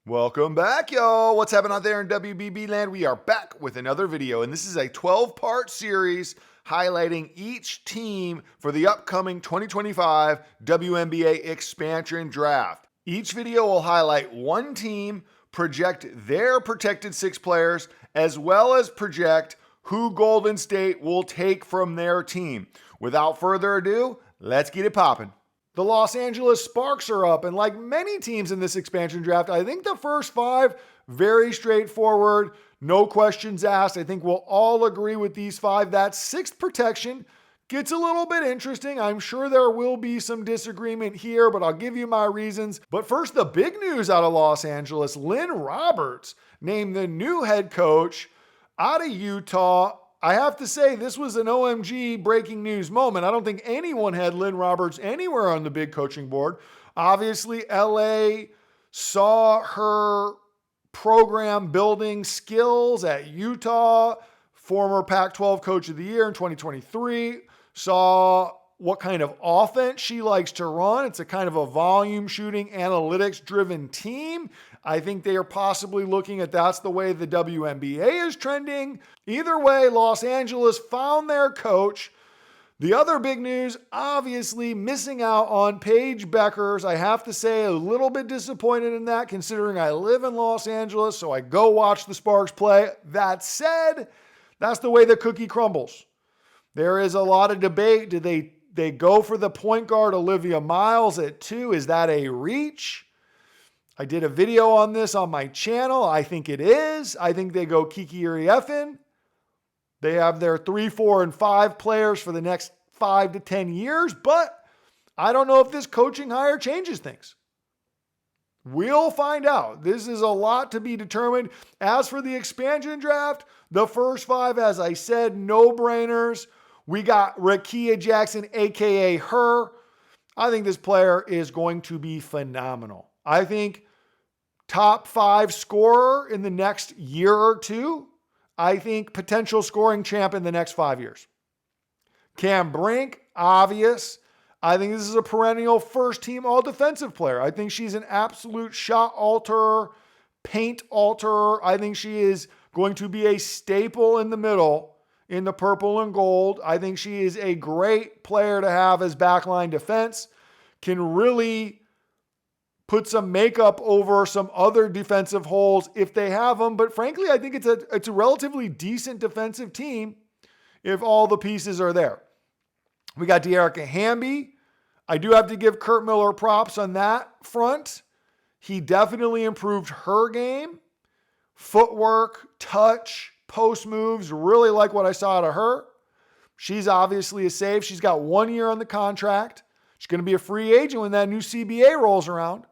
Welcome back, y'all. What's happening out there in WBB land? We are back with another video, and this is a 12-part series highlighting each team for the upcoming 2025 WNBA expansion draft. Each video will highlight one team, project their protected six players, as well as project who Golden State will take from their team. Without further ado, let's get it popping. The Los Angeles Sparks are up, and like many teams in this expansion draft, I think the first five, very straightforward, no questions asked. I think we'll all agree with these five. That sixth protection gets a little bit interesting. I'm sure there will be some disagreement here, but I'll give you my reasons. But first, the big news out of Los Angeles, Lynn Roberts named the new head coach out of Utah. I have to say, this was an OMG breaking news moment. I don't think anyone had Lynn Roberts anywhere on the big coaching board. Obviously, LA saw her program building skills at Utah, former Pac-12 Coach of the Year in 2023, saw what kind of offense she likes to run. It's a kind of a volume shooting, analytics-driven team. I think they are possibly looking at that's the way the WNBA is trending. Either way, Los Angeles found their coach. The other big news, obviously missing out on Paige Beckers. I have to say, a little bit disappointed in that considering I live in Los Angeles, so I go watch the Sparks play. That said, that's the way the cookie crumbles. There is a lot of debate. Did they go for the point guard Olivia Miles at 2? Is that a reach? I did a video on this on my channel. I think it is. I think they go Kiki Iriefin. They have their 3, 4, and 5 players for the next 5 to 10 years, but I don't know if this coaching hire changes things. We'll find out. This is a lot to be determined. As for the expansion draft, the first 5, as I said, no-brainers. We got Rakia Jackson, a.k.a. her. I think this player is going to be phenomenal. I think top 5 scorer in the next year or two. I think potential scoring champ in the next 5 years. Cam Brink, obvious. I think this is a perennial first-team all-defensive player. I think she's an absolute shot alterer, paint alterer. I think she is going to be a staple in the middle in the purple and gold. I think she is a great player to have as backline defense. Can really put some makeup over some other defensive holes if they have them. But frankly, I think it's a relatively decent defensive team if all the pieces are there. We got De'Arica Hamby. I do have to give Kurt Miller props on that front. He definitely improved her game. Footwork, touch, post moves. Really like what I saw out of her. She's obviously a save. She's got 1 year on the contract. She's going to be a free agent when that new CBA rolls around.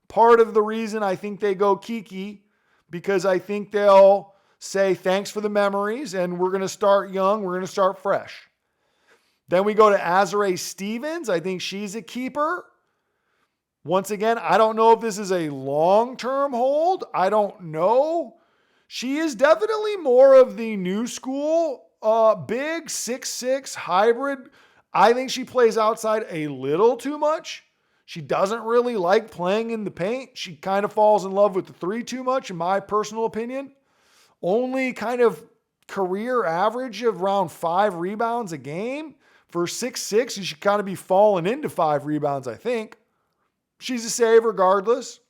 Part of the reason I think they go Kiki, because I think they'll say thanks for the memories and we're going to start young. We're going to start fresh. Then we go to Azurá Stevens. I think she's a keeper. Once again, I don't know if this is a long-term hold. I don't know. She is definitely more of the new school, big 6'6" hybrid. I think she plays outside a little too much. She doesn't really like playing in the paint. She kind of falls in love with the 3 too much, in my personal opinion. Only kind of career average of around 5 rebounds a game. For 6'6", you should kind of be falling into 5 rebounds, I think. She's a save regardless.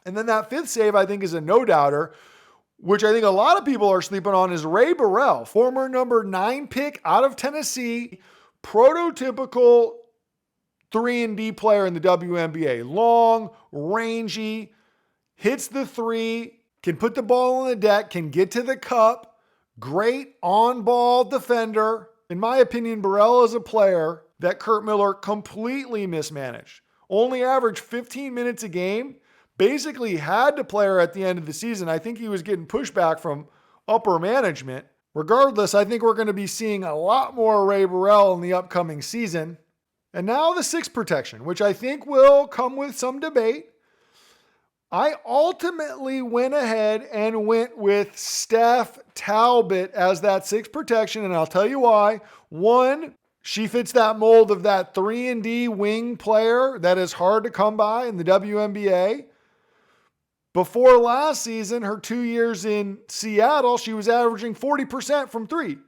And then that 5th save, I think, is a no-doubter, which I think a lot of people are sleeping on, is Ray Burrell, former number 9 pick out of Tennessee, prototypical 3-and-D player in the WNBA. Long, rangy, hits the 3, can put the ball on the deck, can get to the cup. Great on-ball defender. In my opinion, Burrell is a player that Kurt Miller completely mismanaged. Only averaged 15 minutes a game. Basically had to play her at the end of the season. I think he was getting pushback from upper management. Regardless, I think we're going to be seeing a lot more Ray Burrell in the upcoming season. And now the 6th protection, which I think will come with some debate. I ultimately went ahead and went with Steph Talbot as that 6th protection, and I'll tell you why. 1, she fits that mold of that 3-and-D wing player that is hard to come by in the WNBA. Before last season, her 2 years in Seattle, she was averaging 40% from three.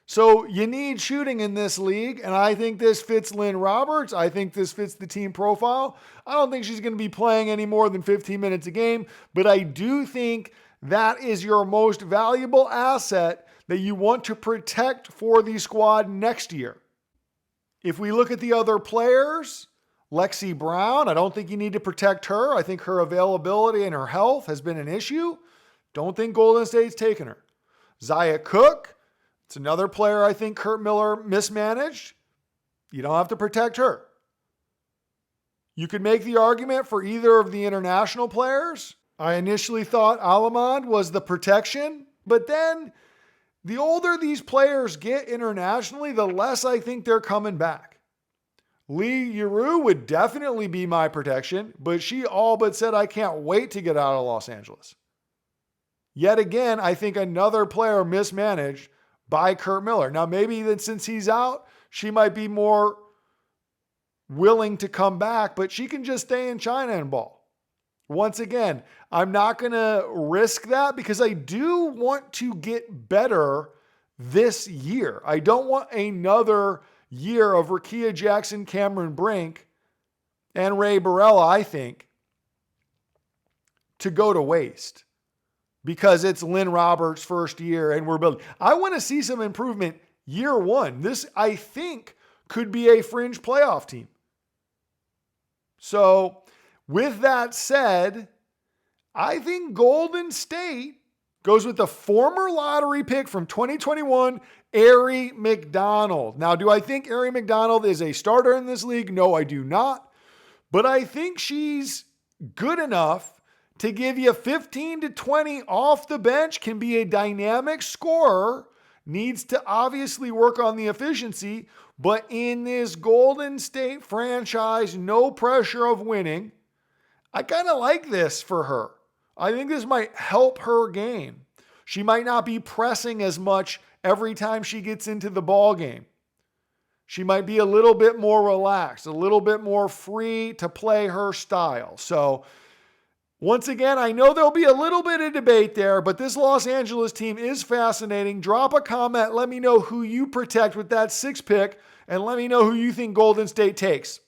So you need shooting in this league, and I think this fits Lynn Roberts. I think this fits the team profile. I don't think she's going to be playing any more than 15 minutes a game, but I do think that is your most valuable asset that you want to protect for the squad next year. If we look at the other players, Lexi Brown, I don't think you need to protect her. I think her availability and her health has been an issue. Don't think Golden State's taken her. Zaya Cook, it's another player I think Kurt Miller mismanaged. You don't have to protect her. You could make the argument for either of the international players. I initially thought Alamand was the protection, but then the older these players get internationally, the less I think they're coming back. Lee Yuru would definitely be my protection, but she all but said, I can't wait to get out of Los Angeles. Yet again, I think another player mismanaged by Kurt Miller. Now, maybe that since he's out, she might be more willing to come back, but she can just stay in China and ball. Once again, I'm not going to risk that because I do want to get better this year. I don't want another year of Rakia Jackson, Cameron Brink, and Ray Barella, I think, to go to waste because it's Lynn Roberts' first year and we're building. I want to see some improvement year one. This, I think, could be a fringe playoff team. So, with that said, I think Golden State goes with the former lottery pick from 2021, Aari McDonald. Now, do I think Aari McDonald is a starter in this league? No, I do not. But I think she's good enough to give you 15 to 20 off the bench, can be a dynamic scorer, needs to obviously work on the efficiency, but in this Golden State franchise, no pressure of winning, I kind of like this for her. I think this might help her game. She might not be pressing as much every time she gets into the ball game. She might be a little bit more relaxed, a little bit more free to play her style. So, once again, I know there'll be a little bit of debate there, but this Los Angeles team is fascinating. Drop a comment. Let me know who you protect with that 6th pick, and let me know who you think Golden State takes.